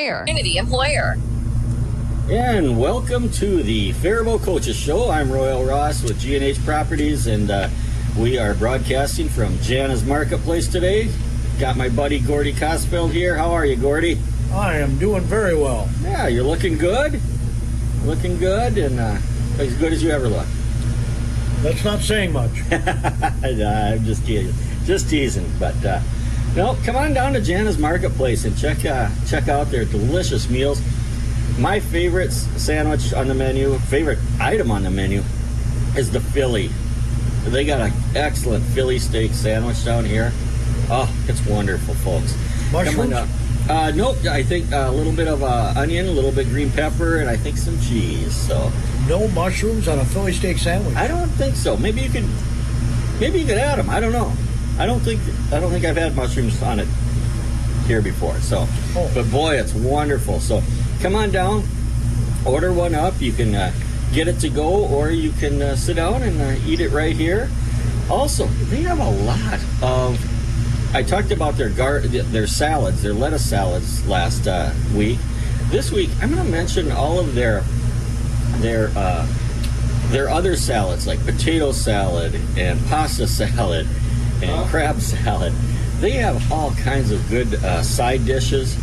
Employer. And welcome to the Faribault Coaches Show. I'm Royal Ross with G&H Properties, and we are broadcasting from Jana's Marketplace today. Got my buddy Gordy Kosfeld here. How are you, Gordy? I am doing very well. Yeah, you're looking good. Looking good, and as good as you ever look. That's not saying much. I'm just teasing. Just teasing. But no, come on down to Jana's Marketplace and check out their delicious meals. My favorite sandwich on the menu, favorite item on the menu, is the Philly. They got an excellent Philly steak sandwich down here. Oh, it's wonderful, folks. Mushrooms? Come on down. Nope, I think a little bit of onion, a little bit green pepper, and I think some cheese. So no mushrooms on a Philly steak sandwich? I don't think so. Maybe you could add them. I don't know. I don't think I've had mushrooms on it here before. So, But boy, it's wonderful. So come on down, order one up. You can get it to go, or you can sit down and eat it right here. Also, they have a lot of. I talked about their salads, their lettuce salads last week. This week, I'm going to mention all of their other salads, like potato salad and pasta salad and crab salad. They have all kinds of good side dishes.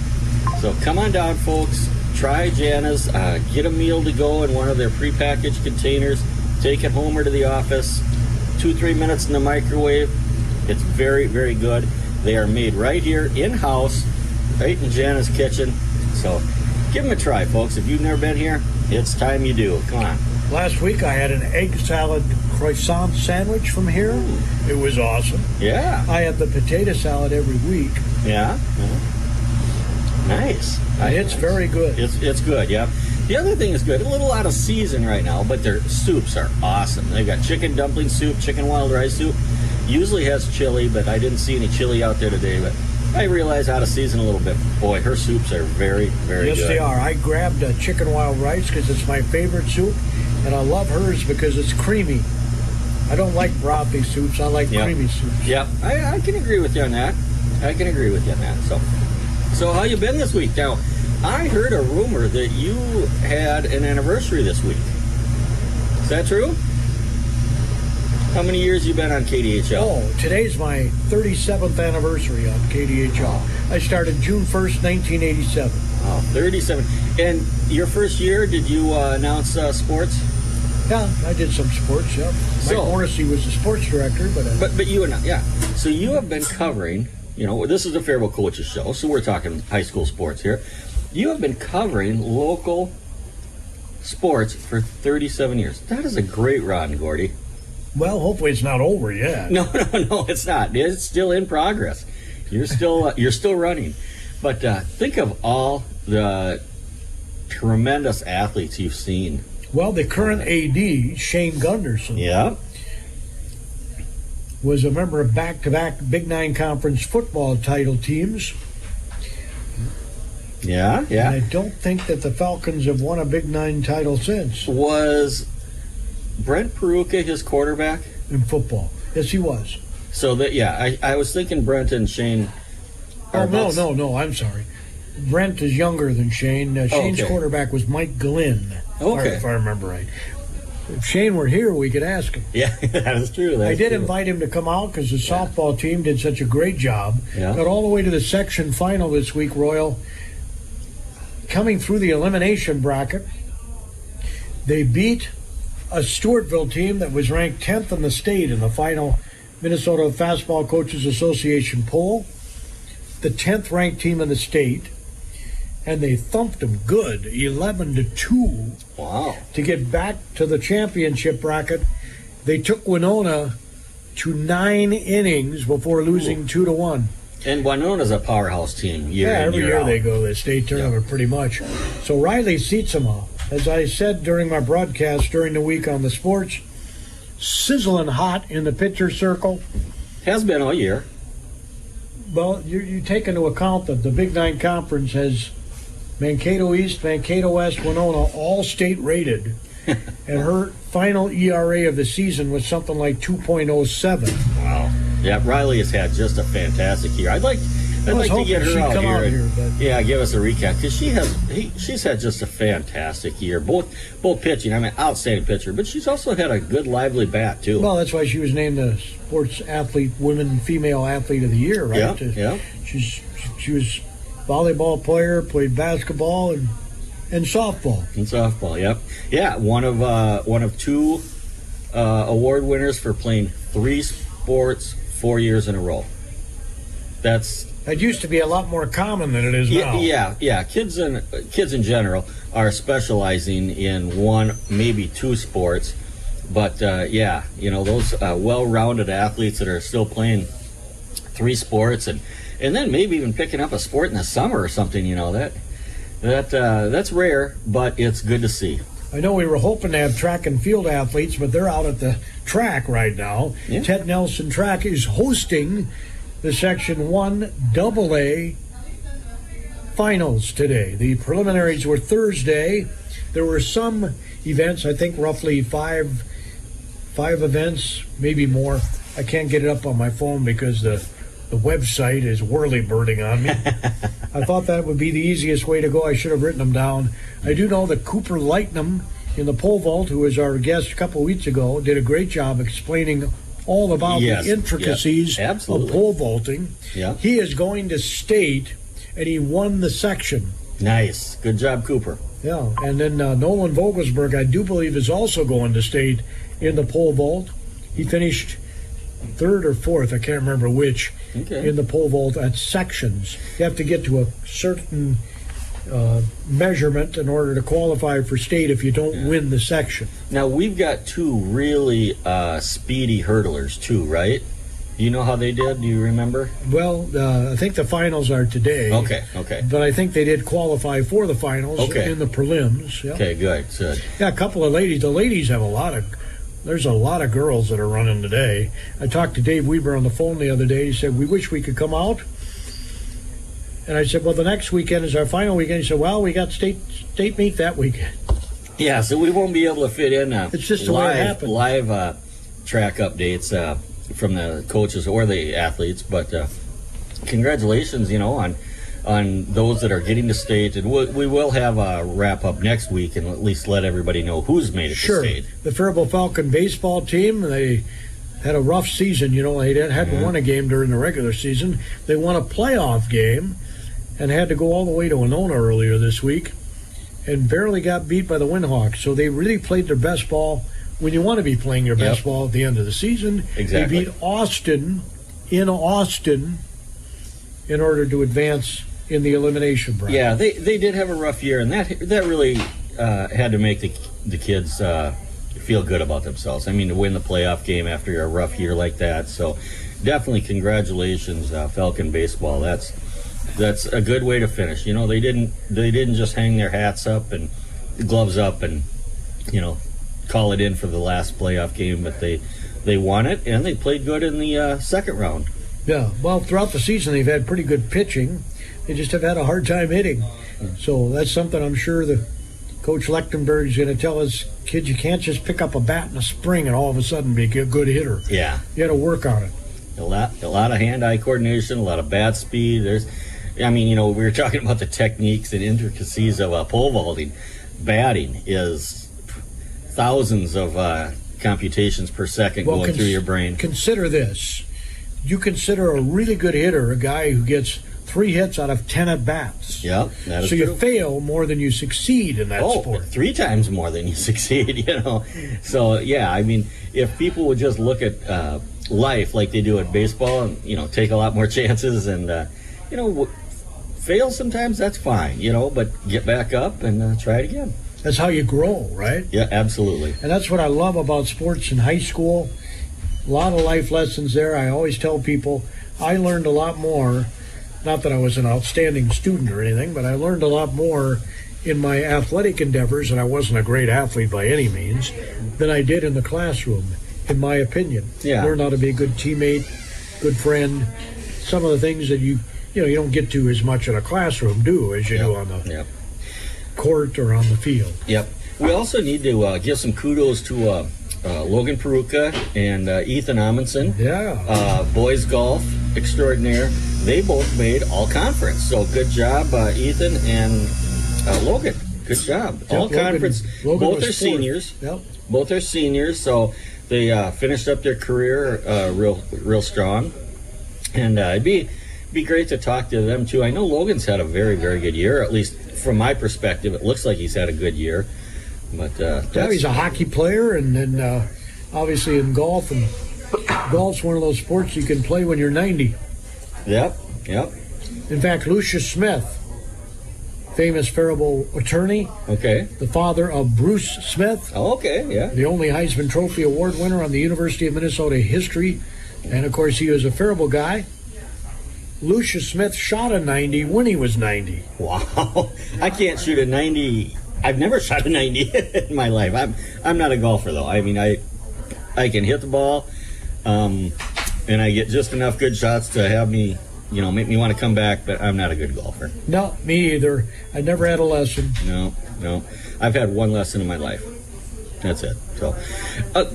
So come on down, folks. Try Jana's. Get a meal to go in one of their prepackaged containers. Take it home or to the office. 2-3 minutes in the microwave. It's very, very good. They are made right here in-house, right in Jana's kitchen. So give them a try, folks. If you've never been here, it's time you do. Come on. Last week I had an egg salad croissant sandwich from here. It was awesome. Yeah. I had the potato salad every week. Yeah. Nice. It's very good. It's good, yeah. The other thing is good. A little out of season right now, but their soups are awesome. They've got chicken dumpling soup, chicken wild rice soup. Usually has chili, but I didn't see any chili out there today. But I realize out of season a little bit. Boy, her soups are very, very good. Yes, they are. I grabbed chicken wild rice because it's my favorite soup, and I love hers because it's creamy. I don't like brothy soups. I like creamy soups. Yep, I can agree with you on that. So how you been this week? Now, I heard a rumor that you had an anniversary this week. Is that true? How many years you been on KDHL? Oh, today's my 37th anniversary on KDHL. I started June 1st, 1987. Oh, 37. And your first year, did you announce sports? Yeah, I did some sports, yeah. Mike Morrissey was the sports director, but you and yeah. So you have been covering, this is the Faribault Coaches Show, so we're talking high school sports here. You have been covering local sports for 37 years. That is a great run, Gordy. Well, hopefully it's not over yet. No, it's not. It's still in progress. You're still running. But think of all the tremendous athletes you've seen. Well, the current AD, Shane Gunderson, was a member of back-to-back Big Nine Conference football title teams. Yeah. And I don't think that the Falcons have won a Big Nine title since. Was Brent Peruka his quarterback? In football. Yes, he was. So, I was thinking Brent and Shane. No, I'm sorry. Brent is younger than Shane. Shane's quarterback was Mike Glynn, if I remember right. If Shane were here, we could ask him. Yeah, that is true. I did invite him to come out because the softball team did such a great job. Yeah. Got all the way to the section final this week, Royal. Coming through the elimination bracket, they beat a Stewartville team that was ranked 10th in the state in the final Minnesota Fastball Coaches Association poll, the 10th ranked team in the state, and they thumped them good, 11-2. Wow. To get back to the championship bracket. They took Winona to 9 innings before losing 2-1. And Winona's a powerhouse team every year they go to the state tournament pretty much. So Riley Seatsema, as I said during my broadcast during the week on the sports, sizzling hot in the pitcher circle. Has been all year. Well, you take into account that the Big Nine Conference has Mankato East, Mankato West, Winona, all state rated. And her final ERA of the season was something like 2.07. Wow. Yeah, Riley has had just a fantastic year. I'd like I'd like to get her she'd out come here. out here, but Yeah, give us a recap because she's had just a fantastic year. Both pitching. I mean, outstanding pitcher, but she's also had a good, lively bat too. well, that's why she was named the sports athlete, female athlete of the year, right? Yeah. She was volleyball player, played basketball and softball. In softball, yep. Yeah, one of two award winners for playing 3 sports 4 years in a row. That used to be a lot more common than it is now. Yeah. Kids in general are specializing in 1, maybe 2 sports, but those well-rounded athletes that are still playing 3 sports and then maybe even picking up a sport in the summer or something. That's rare, but it's good to see. I know we were hoping to have track and field athletes, but they're out at the track right now. Yeah. Ted Nelson Track is hosting the Section 1 AA finals today. The preliminaries were Thursday. There were some events, I think roughly five events, maybe more. I can't get it up on my phone because the website is whirly-birding on me. I thought that would be the easiest way to go. I should have written them down. I do know that Cooper Lightnum in the pole vault, who was our guest a couple of weeks ago, did a great job explaining all about the intricacies of pole vaulting. Yeah. He is going to state, and he won the section. Nice. Good job, Cooper. Yeah, and then Nolan Vogelsberg, I do believe, is also going to state in the pole vault. He finished 3rd or 4th, I can't remember which, in the pole vault at sections. You have to get to a certain measurement in order to qualify for state if you don't win the section. Now, we've got 2 really speedy hurdlers, too, right? Do you know how they did? Do you remember? Well, I think the finals are today. Okay. But I think they did qualify for the finals in the prelims. Yeah. Okay, good. Yeah, a couple of ladies. The ladies have there's a lot of girls that are running today. I talked to Dave Weber on the phone the other day. He said, we wish we could come out. And I said, well, the next weekend is our final weekend. He said, well, we got state meet that weekend. Yeah, so we won't be able to fit in it's just the way it happens. Live track updates from the coaches or the athletes. But congratulations, on those that are getting to state. And we will have a wrap-up next week and at least let everybody know who's made it to state. The Faribault Falcon baseball team, they had a rough season. They hadn't won a game during the regular season. They won a playoff game and had to go all the way to Winona earlier this week and barely got beat by the Windhawks. So they really played their best ball when you want to be playing your best ball at the end of the season. Exactly. They beat Austin in Austin in order to advance in the elimination bracket. Yeah, they did have a rough year, and that really had to make the kids feel good about themselves. I mean, to win the playoff game after a rough year like that. So definitely congratulations, Falcon baseball. That's a good way to finish. They didn't just hang their hats up and gloves up and call it in for the last playoff game, but they won it and they played good in the second round. Yeah, well, throughout the season they've had pretty good pitching. They just have had a hard time hitting. So that's something I'm sure the Coach Lechtenberg is going to tell his kids. You can't just pick up a bat in the spring and all of a sudden be a good hitter. Yeah. You got to work on it. A lot of hand-eye coordination, a lot of bat speed. We were talking about the techniques and intricacies of pole vaulting. Batting is thousands of computations per second going through your brain. Consider this. You consider a really good hitter a guy who gets 3 hits out of 10 at-bats. Yeah, that is so true. You fail more than you succeed in that sport. 3 times more than you succeed, So, yeah, if people would just look at life like they do at baseball and, take a lot more chances and, fail sometimes, that's fine, but get back up and try it again. That's how you grow, right? Yeah, absolutely. And that's what I love about sports in high school. A lot of life lessons there. I always tell people I learned a lot more. Not that I was an outstanding student or anything, but I learned a lot more in my athletic endeavors, and I wasn't a great athlete by any means, than I did in the classroom, in my opinion. Yeah. Learned how to be a good teammate, good friend. Some of the things that you don't get to as much in a classroom as you do on the court or on the field. Yep. We also need to give some kudos to Logan Peruka and Ethan Amundsen. Yeah. Boys golf. extraordinaire. They both made all conference. So good job, Ethan and Logan. Good job. Yep, All conference. Logan Both was are fourth. seniors. Yep. Both are seniors. So they finished up their career real strong. And it'd be great to talk to them too. I know Logan's had a very, very good year. At least from my perspective, it looks like he's had a good year. But Yeah, he's a hockey player, and then obviously in golf, and golf's one of those sports you can play when you're 90. Yep. In fact, Lucius Smith, famous Faribault attorney, Okay. the father of Bruce Smith, Oh, okay. Yeah. the only Heisman Trophy Award winner on the University of Minnesota history, and of course he was a Faribault guy. Lucius Smith shot a 90 when he was 90. Wow. I can't shoot a 90. I've never shot a 90 in my life. I'm not a golfer though. I mean, I can hit the ball, and I get just enough good shots to have me, make me want to come back, but I'm not a good golfer. No, me either. I never had a lesson. No. I've had one lesson in my life. That's it. So,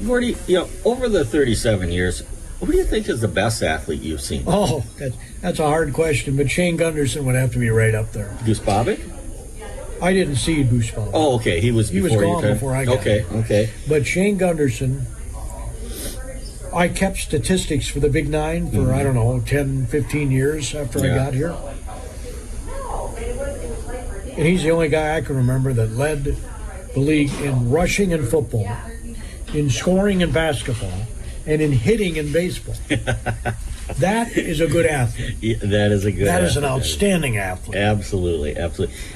Gordy, over the 37 years, who do you think is the best athlete you've seen? Oh, that's a hard question, but Shane Gunderson would have to be right up there. Goose Bobic? I didn't see Bushfeld. Oh, okay. He was gone your time. before I got here. Okay. But Shane Gunderson, I kept statistics for the Big Nine for, I don't know, 10, 15 years after I got here. And he's the only guy I can remember that led the league in rushing in football, in scoring in basketball, and in hitting in baseball. That is a good athlete. Yeah, that is a good That athlete. is an outstanding athlete. Absolutely.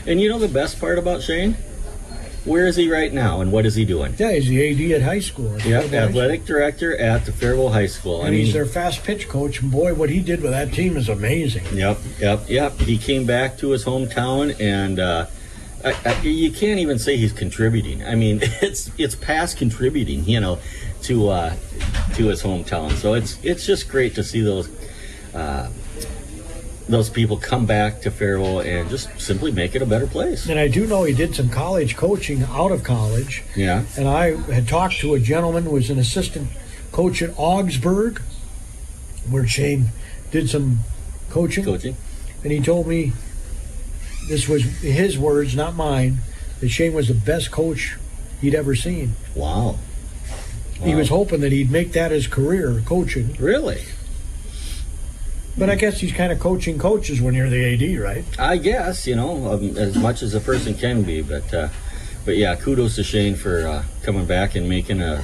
And you know the best part about Shane? Where is he right now, and what is he doing? Yeah, he's the AD at high school. Yep, athletic director at the Faribault High School. And he's their fast pitch coach. And boy, what he did with that team is amazing. Yep. He came back to his hometown, and you can't even say he's contributing. I mean, it's past contributing, to his hometown. So it's just great to see those people come back to Faribault and just simply make it a better place. And I do know he did some college coaching out of college. Yeah. And I had talked to a gentleman who was an assistant coach at Augsburg, where Shane did some coaching. And he told me, this was his words, not mine, that Shane was the best coach he'd ever seen. Wow. He was hoping that he'd make that his career, coaching. Really? But I guess he's kind of coaching coaches when you're the AD, right? I guess, as much as a person can be. But yeah, kudos to Shane for coming back and making a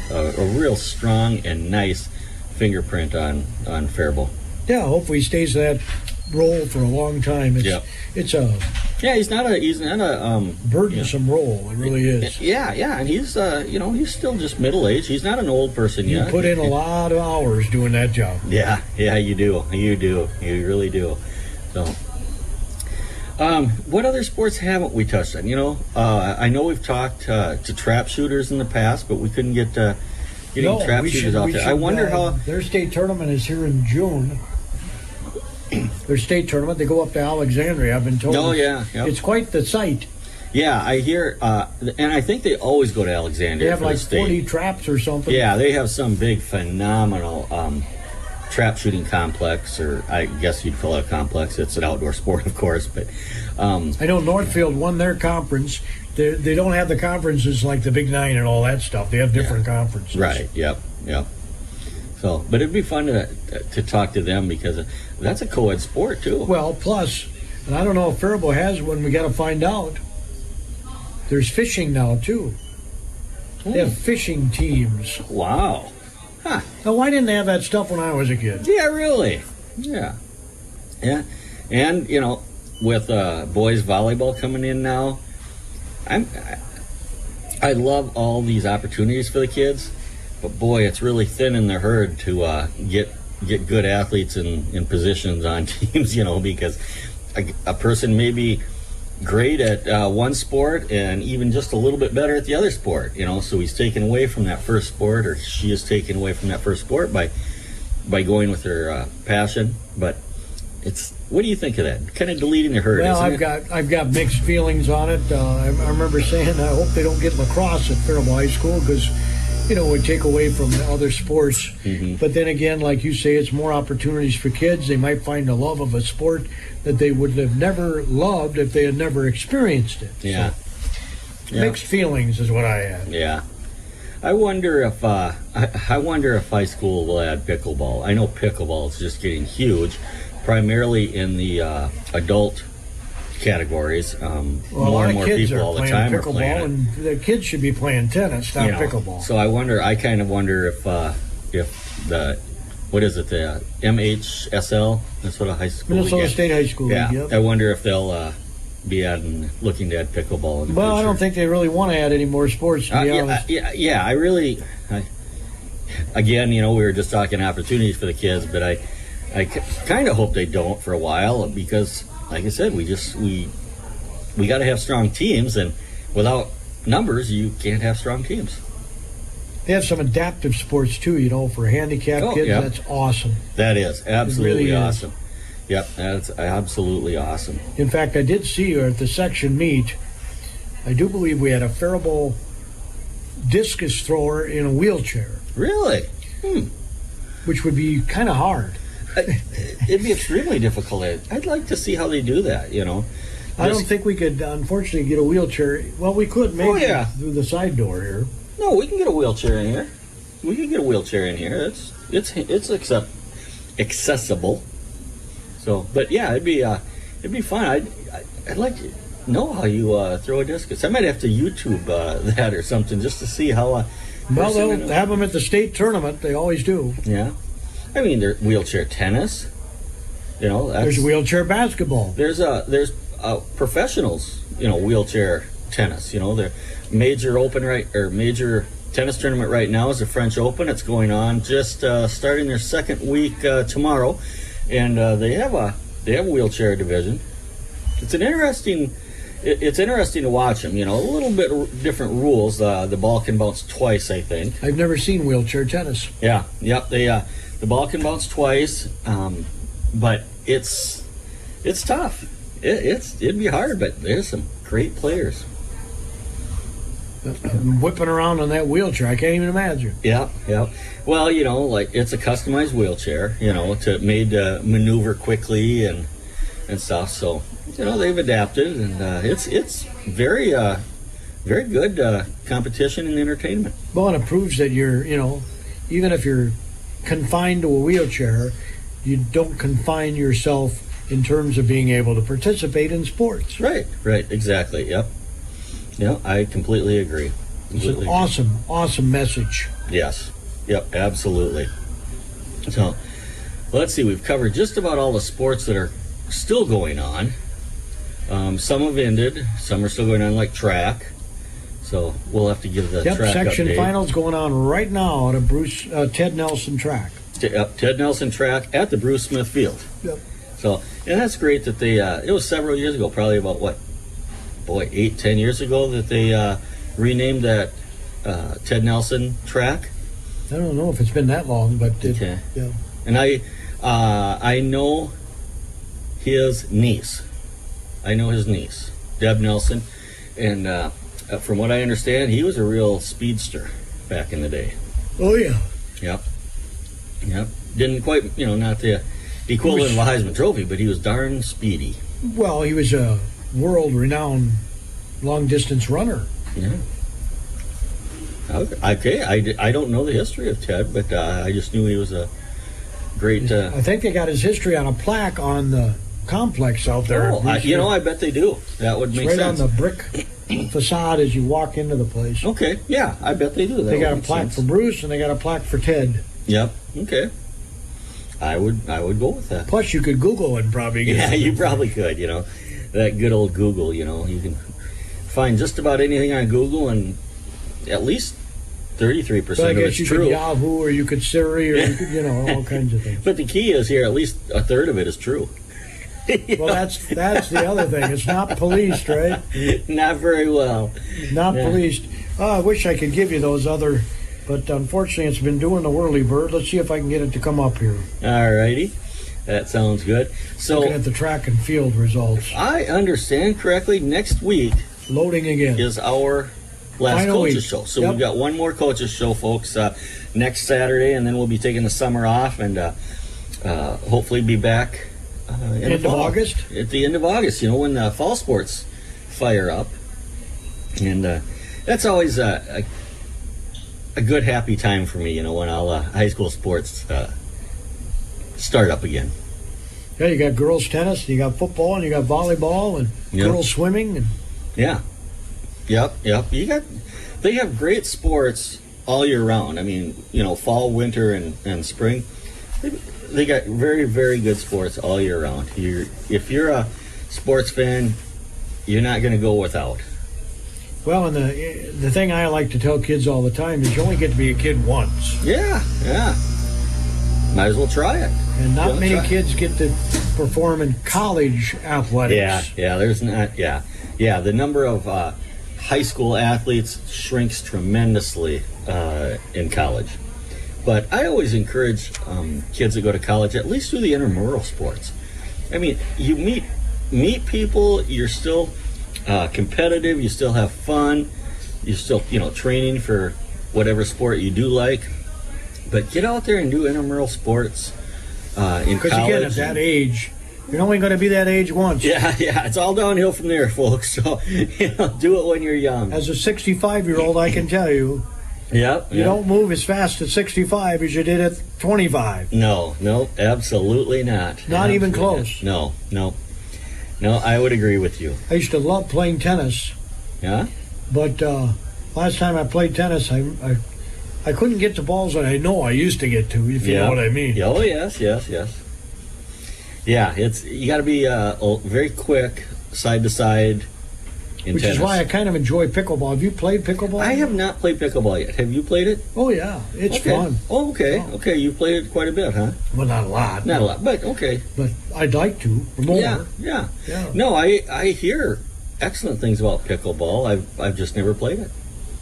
real strong and nice fingerprint on Faribault. Yeah, hopefully he stays that role for a long time. It's a he's not a burdensome role. It really is. Yeah, and he's he's still just middle aged. He's not an old person yet. You put in a lot of hours doing that job. Yeah, you do, you really do. So, what other sports haven't we touched on? I know we've talked to trap shooters in the past, but we couldn't get trap shooters out there. I wonder how their state tournament is here in June. Their state tournament, they go up to Alexandria, I've been told. Oh, yeah. Yep. It's quite the sight. Yeah, I hear, and I think they always go to Alexandria. They have for like the state. 40 traps or something. Yeah, they have some big, phenomenal trap shooting complex, or I guess you'd call it a complex. It's an outdoor sport, of course, but I know Northfield won their conference. They don't have the conferences like the Big Nine and all that stuff. They have different conferences. Right, yep. So, but it'd be fun to talk to them because that's a co-ed sport too. Well, plus, and I don't know if Faribault has one. We got to find out. There's fishing now too. They have fishing teams. Wow. Huh. Now, why didn't they have that stuff when I was a kid? Yeah, really. Yeah. And with boys volleyball coming in now, I love all these opportunities for the kids. But boy, it's really thin in the herd to get good athletes in positions on teams, because a person may be great at one sport and even just a little bit better at the other sport, so he's taken away from that first sport, or she is taken away from that first sport by going with her passion. But what do you think of that? Kind of deleting the herd, well, isn't it? I've got mixed feelings on it. I remember saying I hope they don't get lacrosse at Faribault High School because would take away from the other sports. Mm-hmm. But then again, like you say, it's more opportunities for kids. They might find a love of a sport that they would have never loved if they had never experienced it. Yeah. So, mixed feelings is what I have. Yeah. I wonder if high school will add pickleball. I know pickleball is just getting huge, primarily in the adult categories. More and more people all the time are playing it. And the kids should be playing tennis, not pickleball. So I kind of wonder if the, what is it, the MHSL, Minnesota High School Minnesota State High School. Yeah, Yep. I wonder if they'll be looking to add pickleball in the Well, future. I don't think they really want to add any more sports, to be honest. Yeah, again, we were just talking opportunities for the kids, but I kind of hope they don't for a while, because like I said, we got to have strong teams, and without numbers, you can't have strong teams. They have some adaptive sports too, for handicapped kids. Yeah. That's awesome. That is absolutely really is. awesome. Yep, that's absolutely awesome. In fact, I did see at the section meet, I do believe we had a Faribault discus thrower in a wheelchair, Really? which would be kind of hard. It'd be extremely difficult. I'd like to see how they do that, I don't think we could, unfortunately, get a wheelchair. Well, we could maybe through the side door here. No, we can get a wheelchair in here. We can get a wheelchair in here. It's accessible. So, but yeah, it'd be fun. I'd like to know how you throw a discus. I might have to YouTube that or something just to see how. Well, they'll have them at the state tournament. They always do. Yeah, I mean, there's wheelchair tennis. There's wheelchair basketball. There's professionals. Wheelchair tennis. Their major tennis tournament right now is the French Open. It's going on, just starting their second week tomorrow, and they have a wheelchair division. It's interesting to watch them. A little bit different rules. The ball can bounce twice, I think. I've never seen wheelchair tennis. Yeah, yep. The ball can bounce twice, but it's tough. It'd be hard, but there's some great players. Whipping around on that wheelchair, I can't even imagine. Yeah. Well, like it's a customized wheelchair, made to maneuver quickly and stuff. So, they've adapted, and it's very very good competition and entertainment. Well, and it proves that you're, even if you're confined to a wheelchair, you don't confine yourself in terms of being able to participate in sports. Right, exactly. Yep. Yeah, I completely agree. It's an awesome message. Yes. Yep, absolutely. So, let's see, we've covered just about all the sports that are still going on. Some have ended, some are still going on, like track. So, we'll have to give the track section update. finals going on right now at a Ted Nelson track. Ted Nelson track at the Bruce Smith Field. Yep. So, and that's great that they, it was several years ago, probably about 8-10 years ago, that they renamed that Ted Nelson track. I don't know if it's been that long, but Okay. Yeah. And I know his niece. Deb Nelson, and from what I understand, he was a real speedster back in the day. Oh yeah. Yep. Didn't quite, not the equivalent of a Heisman Trophy, but he was darn speedy. Well, he was a world-renowned long-distance runner. Yeah. Okay. I don't know the history of Ted, but I just knew he was a great. I think they got his history on a plaque on the complex out there. I bet they do. That would make right sense. on the brick facade as you walk into the place. Okay. Yeah, I bet they do. They got a plaque for Bruce and they got a plaque for Ted. Yep. Okay. I would go with that. Plus, you could Google and probably get Yeah, you probably could. That good old Google. You can find just about anything on Google, and at least 33% so I of guess it's you true. could Yahoo or you could Siri or you could, all kinds of things. But the key is here, at least a third of it is true. Well, that's the other thing. It's not policed, right? Not very well. Not policed. Oh, I wish I could give you those other, but unfortunately it's been doing the whirly bird. Let's see if I can get it to come up here. All righty. That sounds good. So, looking at the track and field results. I understand correctly, next week Loading again. is our last Final coaches week. show. So Yep. we've got one more coaches show, folks, next Saturday, and then we'll be taking the summer off and hopefully be back in End the of fall. August? At the end of August, when the fall sports fire up. And that's always a good, happy time for me, when all high school sports start up again. Yeah, you got girls tennis, you got football, and you got volleyball, and Yep. girls swimming. And Yeah. Yep. They have great sports all year round. I mean, fall, winter, and spring. They got very, very good sports all year round. If you're a sports fan, you're not going to go without. well, and the thing I like to tell kids all the time is you only get to be a kid once, Yeah. Might as well try it. and not Don't many try. kids get to perform in college athletics. Yeah. There's not. Yeah. The number of high school athletes shrinks tremendously in college. But I always encourage kids that go to college at least do the intramural sports. I mean, you meet people. You're still competitive. You still have fun. You're still training for whatever sport you do like. But get out there and do intramural sports in Because college. again, at that age, you're only going to be that age once. Yeah, it's all downhill from there, folks. So do it when you're young. As a 65-year-old, I can tell you, Yep. you don't move as fast at 65 as you did at 25. No, absolutely not. Not even Absolutely close. not. No, I would agree with you. I used to love playing tennis, Yeah? but last time I played tennis, I couldn't get the balls that I know I used to get to, if you know what I mean. Oh, yes. Yeah, you got to be very quick, side to side in Which tennis. is why I kind of enjoy pickleball. Have you played pickleball? I have not played pickleball yet. Have you played it? Oh, yeah. It's Okay. fun. Oh, okay. Oh. Okay, you played it quite a bit, huh? Well, not a lot. Not a lot, but okay. But I'd like to. More. Yeah. Yeah. No, I hear excellent things about pickleball. I've just never played it,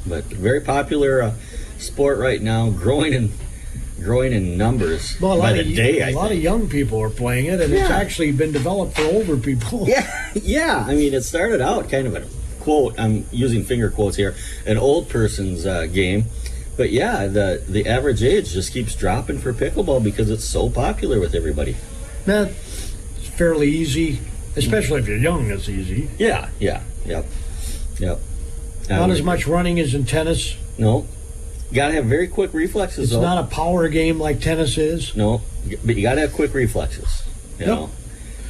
but very popular sport right now, growing in numbers Well, by the day. a lot of young people are playing it, and it's Yeah. actually been developed for older people. Yeah. I mean, it started out kind of a quote. I'm using finger quotes here. An old person's game, but yeah, the average age just keeps dropping for pickleball because it's so popular with everybody. That's fairly easy, especially if you're young. It's easy. Yeah. Yep. Not as much running as in tennis. No. Got to have very quick reflexes, It's though. not a power game like tennis is. No, but you got to have quick reflexes. You Yep. know,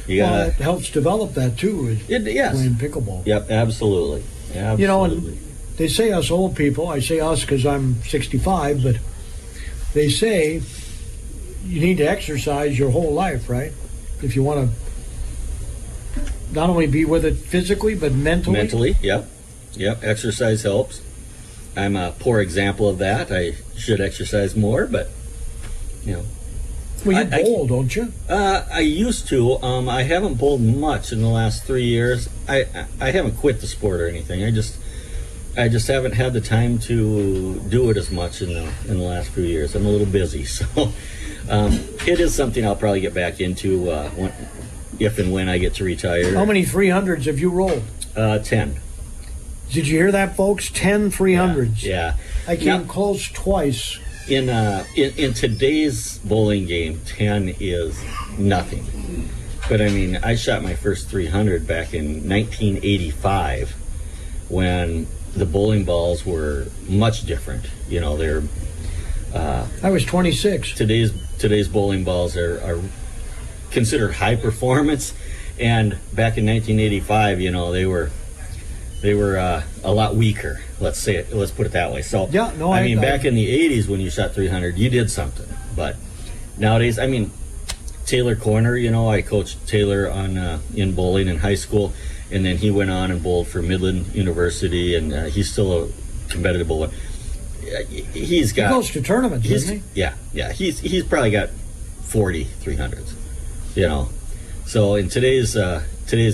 you got Well, to. it helps develop that too. Is Yes. playing pickleball. Yep. Absolutely. You know, and they say us old people. I say us because I'm 65, but they say you need to exercise your whole life, right? If you want to not only be with it physically but mentally. Mentally, yep. Exercise helps. I'm a poor example of that. I should exercise more, but Well, you I- bowl, don't you? I used to. I haven't bowled much in the last 3 years. I haven't quit the sport or anything. I just haven't had the time to do it as much in the last few years. I'm a little busy, so it is something I'll probably get back into if and when I get to retire. How many 300s have you rolled? 10. Did you hear that, folks? 10 300s. Yeah. I came Now- close twice. In today's bowling game, 10 is nothing. But I mean, I shot my first 300 back in 1985 when the bowling balls were much different. They're I was 26. today's bowling balls are considered high performance, and back in 1985, they were a lot weaker. Let's put it that way. So Yeah, no, I mean, I- back in the 80s when you shot 300, you did something. But nowadays, I mean, Taylor Corner, I coached Taylor in bowling in high school, and then he went on and bowled for Midland University, and he's still a competitive bowler. He's He got goes to tournaments, doesn't he? yeah. He's probably got 40 300s. So in today's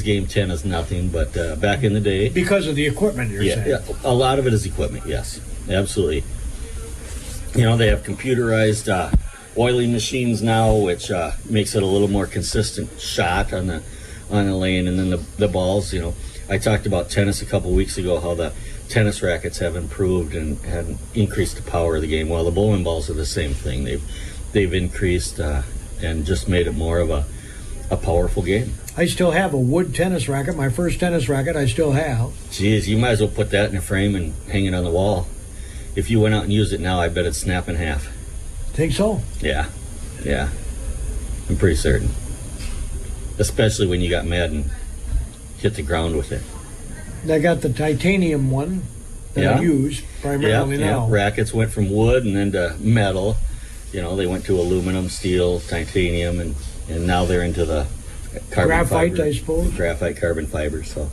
game, 10 is nothing, but back in the day, Because of the equipment, you're saying. yeah, a lot of it is equipment. Yes, absolutely. They have computerized oiling machines now, which makes it a little more consistent shot on the lane, and then the balls. I talked about tennis a couple weeks ago, how the tennis rackets have improved and have increased the power of the game. Well, the bowling balls are the same thing. They've increased and just made it more of a powerful game. I still have a wood tennis racket. My first tennis racket I still have. Geez, you might as well put that in a frame and hang it on the wall. If you went out and used it now, I bet it'd snap in half. Think so? Yeah. I'm pretty certain. Especially when you got mad and hit the ground with it. I got the titanium one that I use primarily now. Rackets went from wood and then to metal. You know, they went to aluminum, steel, titanium, and now they're into the carbon graphite fiber. I suppose. Graphite, carbon fiber. So,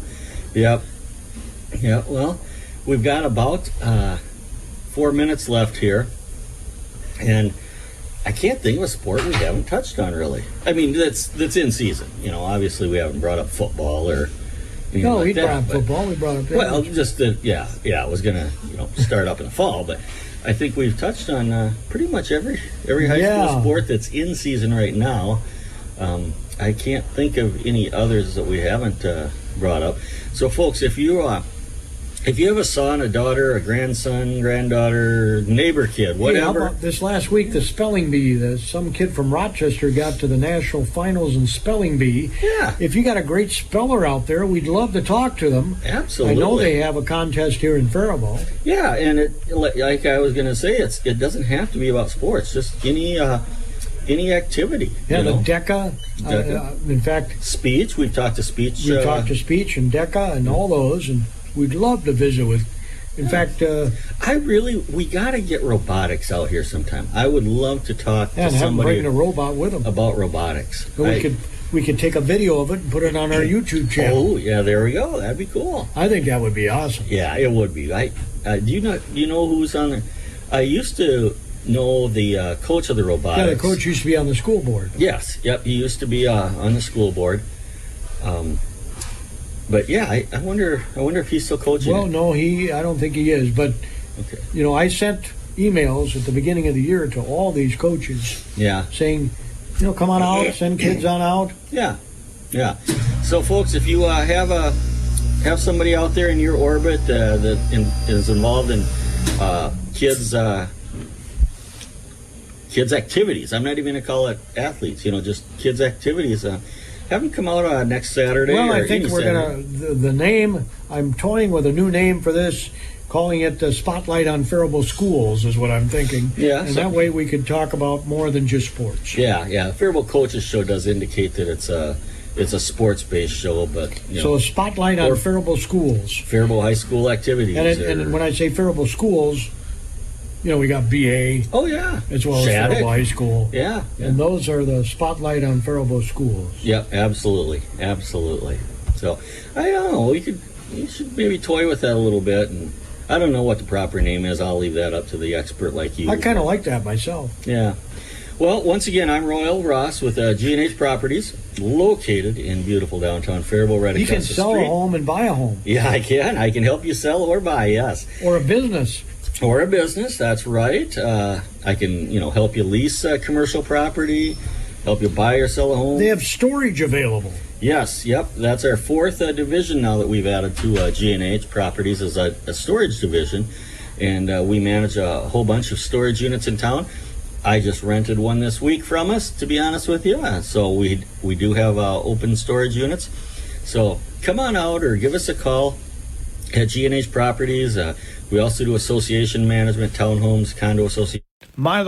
yep. Well, we've got about 4 minutes left here, and I can't think of a sport we haven't touched on really. I mean, that's in season. You know, obviously we haven't brought up football or anything No, like we that, brought up but- football. We brought up Well, tennis. just I was gonna start up in the fall, but I think we've touched on pretty much every high school sport that's in season right now. I can't think of any others that we haven't brought up. So, folks, if you have a son, a daughter, a grandson, granddaughter, neighbor kid, Hey, how whatever. about this last week, the spelling bee? Some kid from Rochester got to the national finals in spelling bee. Yeah, If you got a great speller out there, we'd love to talk to them. absolutely. I know they have a contest here in Faribault. Yeah, and like I was gonna say, it doesn't have to be about sports. Just any activity. Yeah, you the know? DECA. DECA. In fact, Speech. We've talked to speech. we talked to speech and DECA and all those, and we'd love to visit with. In fact, we got to get robotics out here sometime. I would love to talk to and have them somebody bring a robot with them. about robotics. So we could take a video of it and put it on our YouTube channel. Oh, yeah, there we go. That'd be cool. I think that would be awesome. Yeah, it would be. Do you know who's on there? I used to know the coach of the robotics. Yeah, the coach used to be on the school board. Yes, yep, he used to be on the school board. But yeah, I wonder if he's still coaching. Well, it. no, I don't think he is. But Okay. I sent emails at the beginning of the year to all these coaches Yeah. saying, come on out, send kids on out. Yeah. So, folks, if you have somebody out there in your orbit that is involved in kids activities, I'm not even going to call it athletes. Just kids activities. Have them come out next Saturday. Well, or I think any we're Saturday. going to, the name, I'm toying with a new name for this, calling it the Spotlight on Faribault Schools is what I'm thinking. Yeah, And so- that way we could talk about more than just sports. Yeah. The Faribault Coaches Show does indicate that it's a sports-based show, but So a Spotlight on Or- Faribault Schools. Faribault High School activities. And when I say Faribault Schools, we got BA oh yeah, as well as Shattuck. Faribault High School. Yeah. And those are the Spotlight on Faribault Schools. Yep, absolutely. So I don't know. You should maybe toy with that a little bit, and I don't know what the proper name is. I'll leave that up to the expert like you. I kind of like that myself. Yeah. Well, once again, I'm Royal Ross with G&H Properties, located in beautiful downtown Faribault, right You can across the sell street. a home and buy a home. Yeah, I can. I can help you sell or buy. Yes. Or a business. Or a business, that's right. I can, help you lease commercial property, help you buy or sell a home. They have storage available. Yes, yep. That's our fourth division now that we've added to G&H Properties as a storage division. And we manage a whole bunch of storage units in town. I just rented one this week from us, to be honest with you. So we do have open storage units. So come on out or give us a call at G&H Properties. We also do association management, townhomes, condo association. My